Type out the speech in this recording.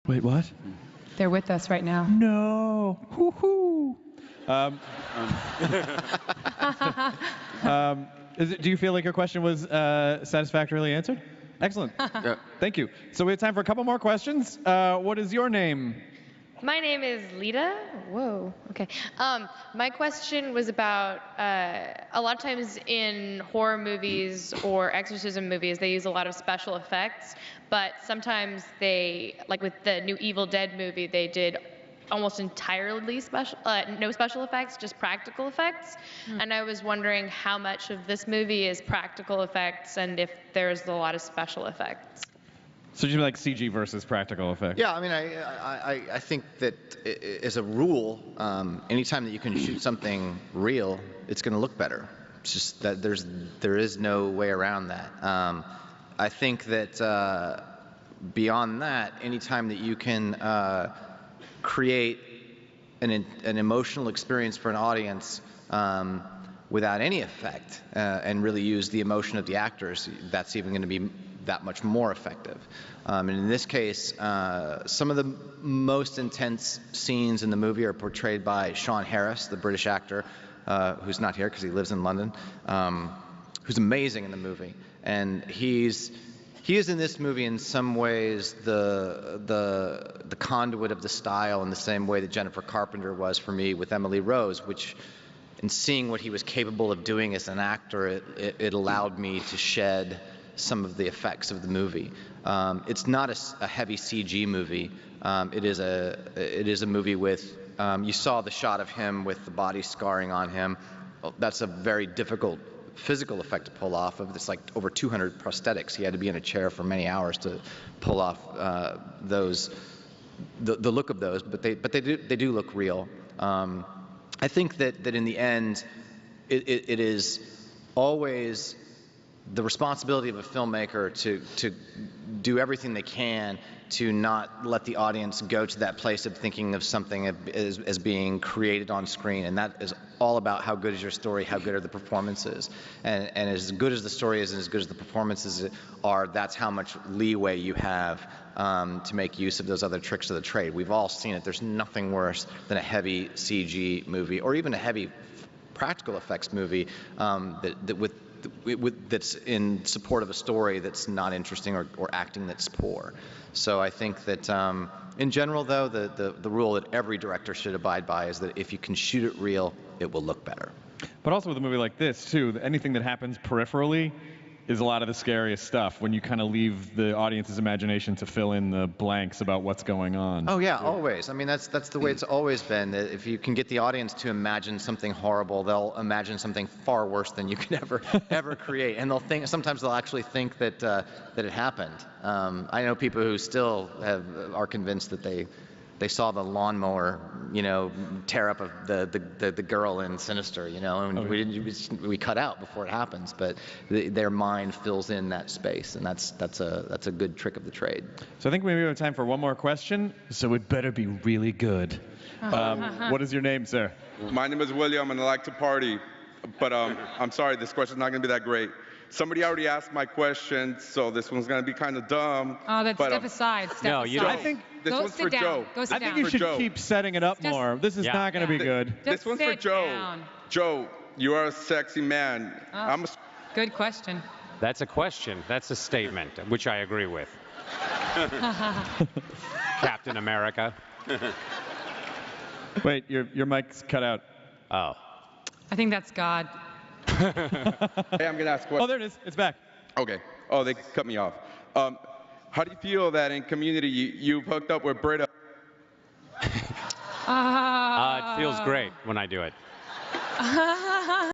Wait, what? They're with us right now. No. Woo-hoo. Do you feel like your question was satisfactorily answered? Excellent. Yeah. Thank you. So we have time for a couple more questions. What is your name? My name is Lita. Whoa. Okay. My question was about a lot of times in horror movies or exorcism movies, they use a lot of special effects, but sometimes they, like with the new Evil Dead movie, they did almost entirely no special effects, just practical effects. And I was wondering how much of this movie is practical effects and if there's a lot of special effects. So you mean like CG versus practical effects? Yeah, I mean, I think that as a rule, anytime that you can shoot something real, it's going to look better. It's just that there is no way around that. I think that beyond that, anytime that you can create an emotional experience for an audience without any effect and really use the emotion of the actors, that's even going to be that much more effective. And in this case, some of the most intense scenes in the movie are portrayed by Sean Harris, the British actor, who's not here because he lives in London, who's amazing in the movie. And he is in this movie in some ways the conduit of the style in the same way that Jennifer Carpenter was for me with Emily Rose, which in seeing what he was capable of doing as an actor, it allowed me to shed some of the effects of the movie. It's not a heavy CG movie. It is a movie with, you saw the shot of him with the body scarring on him. Well, that's a very difficult physical effect to pull off. It's like over 200 prosthetics. He had to be in a chair for many hours to pull off the look of those, but they do look real. I think that in the end, it is always the responsibility of a filmmaker to do everything they can to not let the audience go to that place of thinking of something as being created on screen. And that is all about how good is your story, how good are the performances. And as good as the story is and as good as the performances are, that's how much leeway you have to make use of those other tricks of the trade. We've all seen it. There's nothing worse than a heavy CG movie or even a heavy practical effects movie that's in support of a story that's not interesting or acting that's poor. So I think that in general, though, the rule that every director should abide by is that if you can shoot it real, it will look better. But also with a movie like this, too, anything that happens peripherally is a lot of the scariest stuff when you kind of leave the audience's imagination to fill in the blanks about what's going on. Oh yeah, always. I mean, that's the way it's always been. If you can get the audience to imagine something horrible, they'll imagine something far worse than you could ever create, and sometimes they'll actually think that it happened. I know people who still are convinced that they saw the lawnmower, tear up the girl in Sinister, and we cut out before it happens, but their mind fills in that space, and that's a good trick of the trade. So I think maybe we have time for one more question, so it better be really good. What is your name, sir? My name is William, and I like to party, but I'm sorry, this question's not going to be that great. Somebody already asked my question, so this one's going to be kind of dumb. Oh, step aside. Step aside. I think this one's for Joe. Go sit down. I think you should keep setting it up more. This is not going to be good. This one's for Joe. Down. Joe, you are a sexy man. Oh, good question. That's a question. That's a statement, which I agree with. Captain America. Wait, your mic's cut out. Oh. I think that's God. Hey, I'm going to ask a question. Oh, there it is. It's back. Okay. Oh, they cut me off. How do you feel that in Community you've hooked up with Britta? It feels great when I do it.